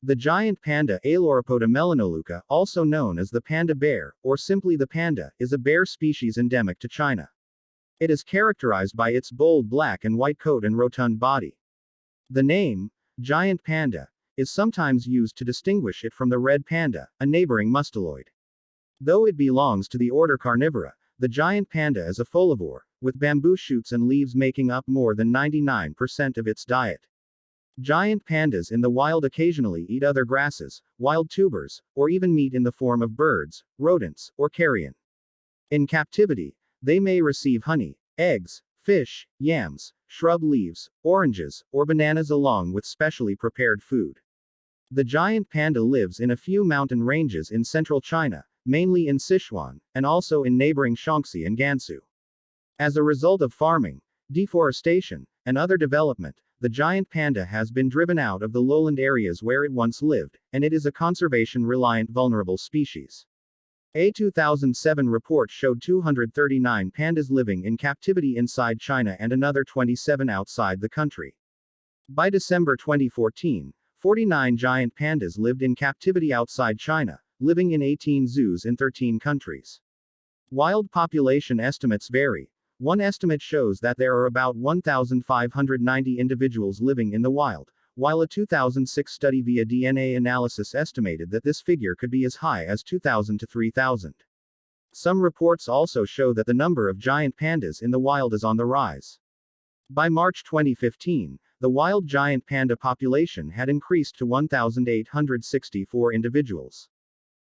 The giant panda Ailuropoda melanoluca, also known as the panda bear, or simply the panda, is a bear species endemic to China. It is characterized by its bold black and white coat and rotund body. The name, giant panda, is sometimes used to distinguish it from the red panda, a neighboring mustaloid. Though it belongs to the order Carnivora, the giant panda is a folivore, with bamboo shoots and leaves making up more than 99% of its diet. Giant pandas in the wild occasionally eat other grasses, wild tubers, or even meat in the form of birds, rodents, or carrion. In captivity, they may receive honey, eggs, fish, yams, shrub leaves, oranges, or bananas along with specially prepared food. The giant panda lives in a few mountain ranges in central China, mainly in Sichuan, and also in neighboring Shaanxi and Gansu. As a result of farming, deforestation, and other development, the giant panda has been driven out of the lowland areas where it once lived, and it is a conservation-reliant vulnerable species. A 2007 report showed 239 pandas living in captivity inside China and another 27 outside the country. By December 2014, 49 giant pandas lived in captivity outside China, living in 18 zoos in 13 countries. Wild population estimates vary. One estimate shows that there are about 1,590 individuals living in the wild, while a 2006 study via DNA analysis estimated that this figure could be as high as 2,000 to 3,000. Some reports also show that the number of giant pandas in the wild is on the rise. By March 2015, the wild giant panda population had increased to 1,864 individuals.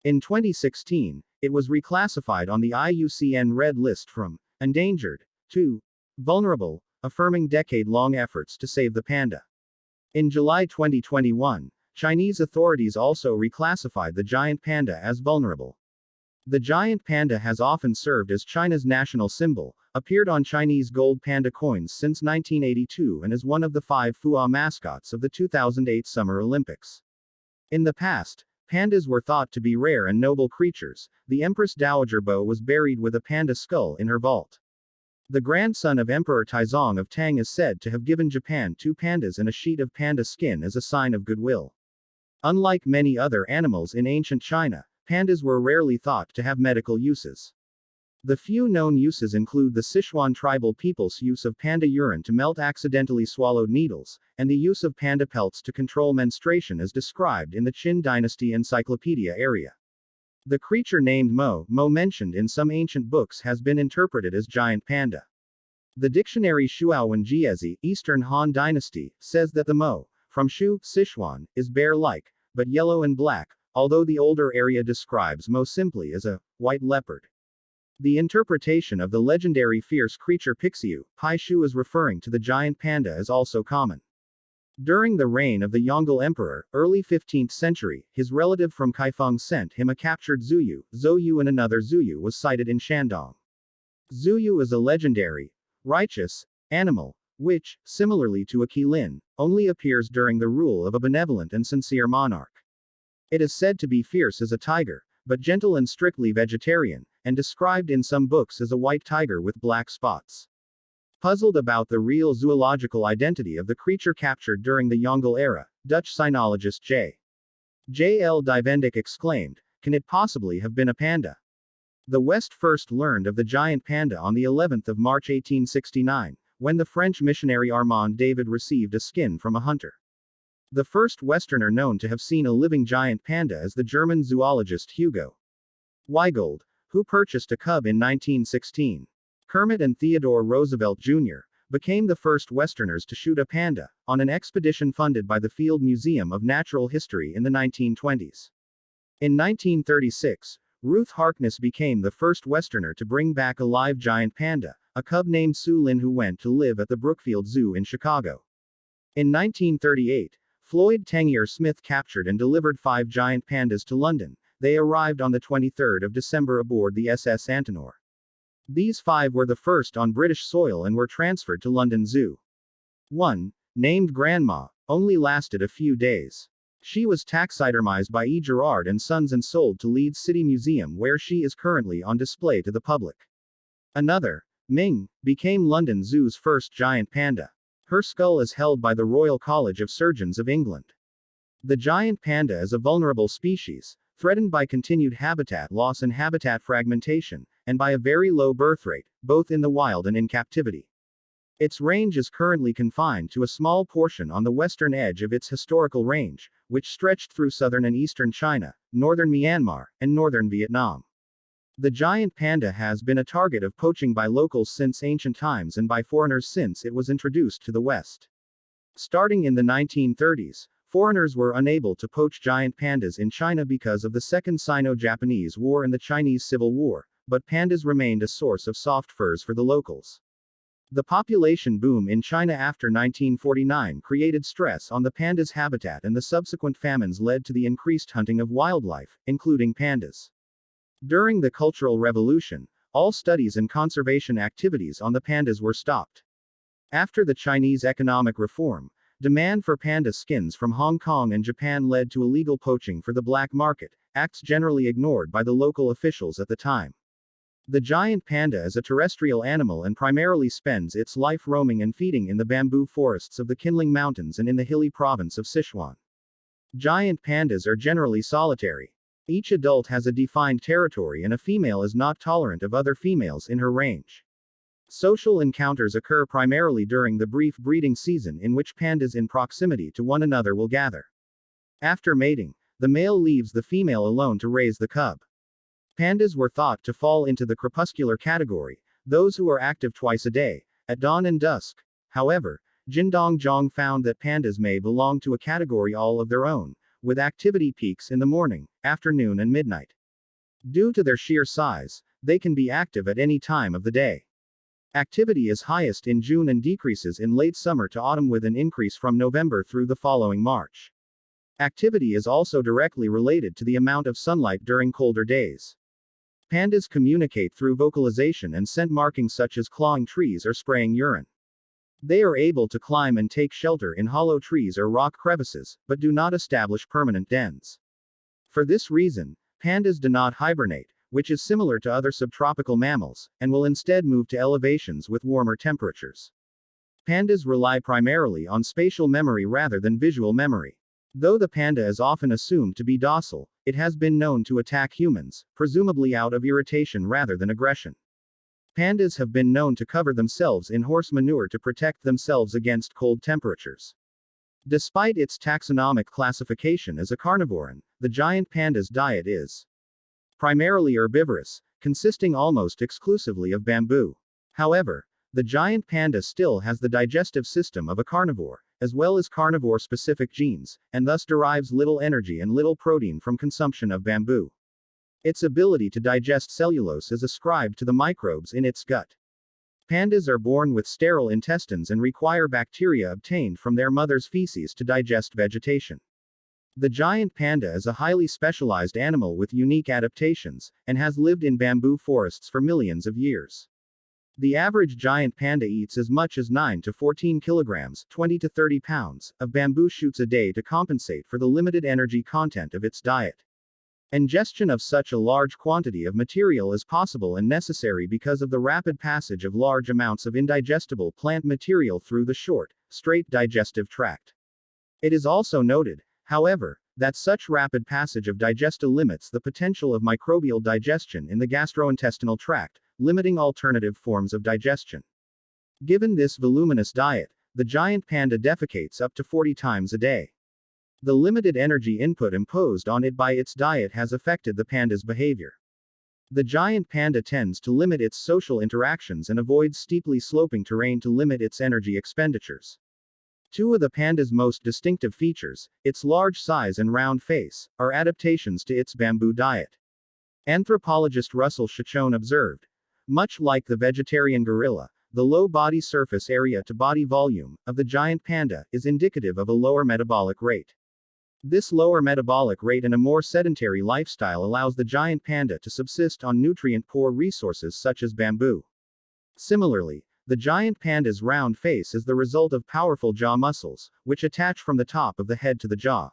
In 2016, it was reclassified on the IUCN Red List from endangered to vulnerable, affirming decade-long efforts to save the panda. In July 2021, Chinese authorities also reclassified the giant panda as vulnerable. The giant panda has often served as China's national symbol, appeared on Chinese gold panda coins since 1982 and is one of the 5 Fua mascots of the 2008 Summer Olympics. In the past, pandas were thought to be rare and noble creatures. The Empress Dowager Bo was buried with a panda skull in her vault. The grandson of Emperor Taizong of Tang is said to have given Japan 2 pandas and a sheet of panda skin as a sign of goodwill. Unlike many other animals in ancient China, pandas were rarely thought to have medical uses. The few known uses include the Sichuan tribal people's use of panda urine to melt accidentally swallowed needles, and the use of panda pelts to control menstruation as described in the Qin Dynasty Encyclopedia area. The creature named Mo mentioned in some ancient books has been interpreted as giant panda. The dictionary Shuaowen Jiezi, Eastern Han Dynasty, says that the Mo, from Shu, Sichuan, is bear-like, but yellow and black, although the older area describes Mo simply as a white leopard. The interpretation of the legendary fierce creature Pixiu, Pai Shu as referring to the giant panda is also common. During the reign of the Yongle Emperor, early 15th century, his relative from Kaifeng sent him a captured Zuyu. Zhou and another Zuyu was sighted in Shandong. Zuyu is a legendary, righteous animal, which, similarly to a qilin, only appears during the rule of a benevolent and sincere monarch. It is said to be fierce as a tiger, but gentle and strictly vegetarian, and described in some books as a white tiger with black spots. Puzzled about the real zoological identity of the creature captured during the Yongle era, Dutch sinologist J. L. Divendick exclaimed, "Can it possibly have been a panda?" The West first learned of the giant panda on the 11th of March 1869, when the French missionary Armand David received a skin from a hunter. The first Westerner known to have seen a living giant panda is the German zoologist Hugo Weigold, who purchased a cub in 1916. Kermit and Theodore Roosevelt Jr. became the first Westerners to shoot a panda, on an expedition funded by the Field Museum of Natural History in the 1920s. In 1936, Ruth Harkness became the first Westerner to bring back a live giant panda, a cub named Su Lin who went to live at the Brookfield Zoo in Chicago. In 1938, Floyd Tengier Smith captured and delivered 5 giant pandas to London. They arrived on the 23rd of December aboard the SS Antenor. These 5 were the first on British soil and were transferred to London Zoo. One, named Grandma, only lasted a few days. She was taxidermized by E. Gerard and Sons and sold to Leeds City Museum where she is currently on display to the public. Another, Ming, became London Zoo's first giant panda. Her skull is held by the Royal College of Surgeons of England. The giant panda is a vulnerable species, threatened by continued habitat loss and habitat fragmentation, and by a very low birth rate, both in the wild and in captivity. Its range is currently confined to a small portion on the western edge of its historical range, which stretched through southern and eastern China, northern Myanmar, and northern Vietnam. The giant panda has been a target of poaching by locals since ancient times and by foreigners since it was introduced to the West. Starting in the 1930s, foreigners were unable to poach giant pandas in China because of the Second Sino-Japanese War and the Chinese Civil War, but pandas remained a source of soft furs for the locals. The population boom in China after 1949 created stress on the panda's habitat, and the subsequent famines led to the increased hunting of wildlife, including pandas. During the Cultural Revolution, all studies and conservation activities on the pandas were stopped. After the Chinese economic reform, demand for panda skins from Hong Kong and Japan led to illegal poaching for the black market, acts generally ignored by the local officials at the time. The giant panda is a terrestrial animal and primarily spends its life roaming and feeding in the bamboo forests of the Qinling Mountains and in the hilly province of Sichuan. Giant pandas are generally solitary. Each adult has a defined territory and a female is not tolerant of other females in her range. Social encounters occur primarily during the brief breeding season in which pandas in proximity to one another will gather. After mating, the male leaves the female alone to raise the cub. Pandas were thought to fall into the crepuscular category, those who are active twice a day, at dawn and dusk. However, Jindong Zhang found that pandas may belong to a category all of their own, with activity peaks in the morning, afternoon and midnight. Due to their sheer size, they can be active at any time of the day. Activity is highest in June and decreases in late summer to autumn, with an increase from November through the following March. Activity is also directly related to the amount of sunlight during colder days. Pandas communicate through vocalization and scent markings such as clawing trees or spraying urine. They are able to climb and take shelter in hollow trees or rock crevices, but do not establish permanent dens. For this reason, pandas do not hibernate, which is similar to other subtropical mammals, and will instead move to elevations with warmer temperatures. Pandas rely primarily on spatial memory rather than visual memory. Though the panda is often assumed to be docile, it has been known to attack humans, presumably out of irritation rather than aggression. Pandas have been known to cover themselves in horse manure to protect themselves against cold temperatures. Despite its taxonomic classification as a carnivoran, the giant panda's diet is primarily herbivorous, consisting almost exclusively of bamboo. However, the giant panda still has the digestive system of a carnivore, as well as carnivore-specific genes, and thus derives little energy and little protein from consumption of bamboo. Its ability to digest cellulose is ascribed to the microbes in its gut. Pandas are born with sterile intestines and require bacteria obtained from their mother's feces to digest vegetation. The giant panda is a highly specialized animal with unique adaptations, and has lived in bamboo forests for millions of years. The average giant panda eats as much as 9 to 14 kilograms, 20 to 30 pounds, of bamboo shoots a day to compensate for the limited energy content of its diet. Ingestion of such a large quantity of material is possible and necessary because of the rapid passage of large amounts of indigestible plant material through the short, straight digestive tract. It is also noted, however, that such rapid passage of digesta limits the potential of microbial digestion in the gastrointestinal tract, limiting alternative forms of digestion. Given this voluminous diet, the giant panda defecates up to 40 times a day. The limited energy input imposed on it by its diet has affected the panda's behavior. The giant panda tends to limit its social interactions and avoids steeply sloping terrain to limit its energy expenditures. Two of the panda's most distinctive features, its large size and round face, are adaptations to its bamboo diet. Anthropologist Russell Shachone observed, much like the vegetarian gorilla, the low body surface area to body volume of the giant panda is indicative of a lower metabolic rate. This lower metabolic rate and a more sedentary lifestyle allows the giant panda to subsist on nutrient-poor resources such as bamboo. Similarly, the giant panda's round face is the result of powerful jaw muscles, which attach from the top of the head to the jaw.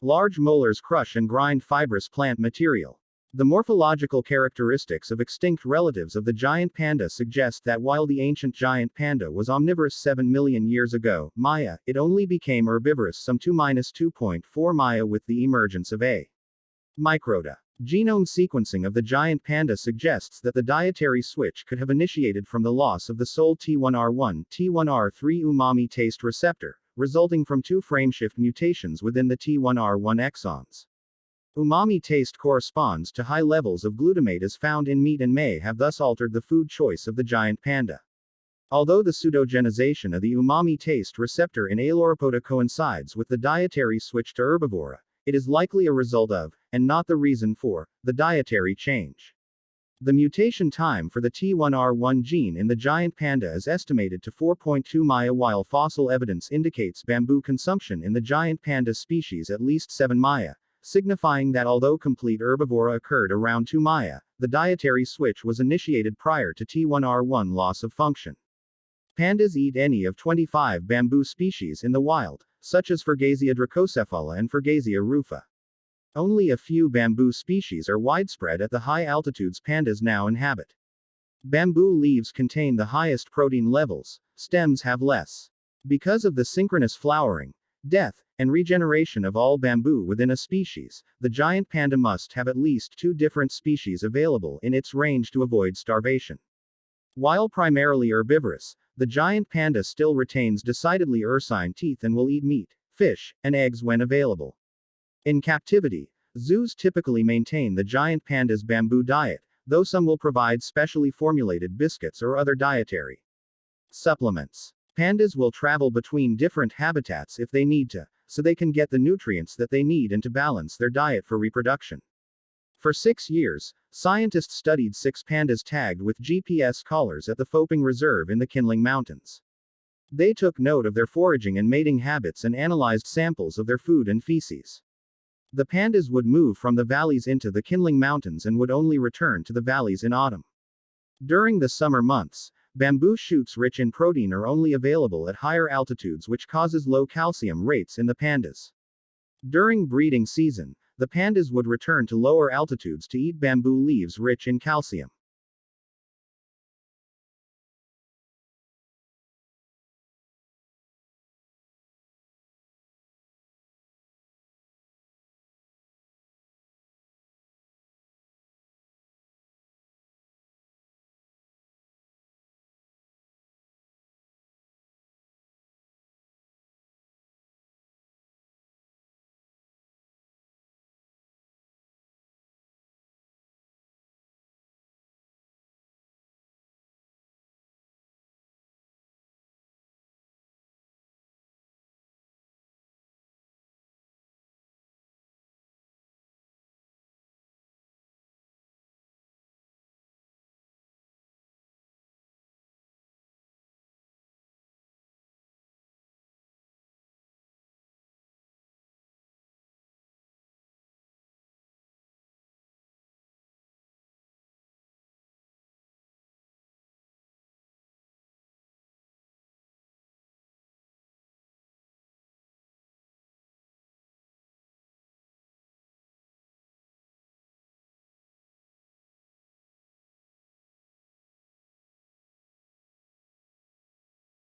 Large molars crush and grind fibrous plant material. The morphological characteristics of extinct relatives of the giant panda suggest that while the ancient giant panda was omnivorous 7 million years ago, Maya, it only became herbivorous some 2-2.4 Maya with the emergence of A. microta. Genome sequencing of the giant panda suggests that the dietary switch could have initiated from the loss of the sole T1R1, T1R3 umami taste receptor, resulting from two frameshift mutations within the T1R1 exons. Umami taste corresponds to high levels of glutamate as found in meat and may have thus altered the food choice of the giant panda. Although the pseudogenization of the umami taste receptor in Ailuropoda coincides with the dietary switch to herbivora, it is likely a result of, and not the reason for, the dietary change. The mutation time for the T1R1 gene in the giant panda is estimated to 4.2 Maya, while fossil evidence indicates bamboo consumption in the giant panda species at least 7 Maya, signifying that although complete herbivora occurred around 2 Maya, the dietary switch was initiated prior to T1R1 loss of function. Pandas eat any of 25 bamboo species in the wild, such as Fergasia dracocephala and Fergasia rufa. Only a few bamboo species are widespread at the high altitudes pandas now inhabit. Bamboo leaves contain the highest protein levels, stems have less. Because of the synchronous flowering, death, and regeneration of all bamboo within a species, the giant panda must have at least 2 different species available in its range to avoid starvation. While primarily herbivorous, the giant panda still retains decidedly ursine teeth and will eat meat, fish, and eggs when available. In captivity, zoos typically maintain the giant panda's bamboo diet, though some will provide specially formulated biscuits or other dietary supplements. Pandas will travel between different habitats if they need to, so they can get the nutrients that they need and to balance their diet for reproduction. For 6 years, scientists studied 6 pandas tagged with GPS collars at the Phoping Reserve in the Kinling Mountains. They took note of their foraging and mating habits and analyzed samples of their food and feces. The pandas would move from the valleys into the Kinling Mountains and would only return to the valleys in autumn. During the summer months, bamboo shoots rich in protein are only available at higher altitudes, which causes low calcium rates in the pandas. During breeding season, the pandas would return to lower altitudes to eat bamboo leaves rich in calcium.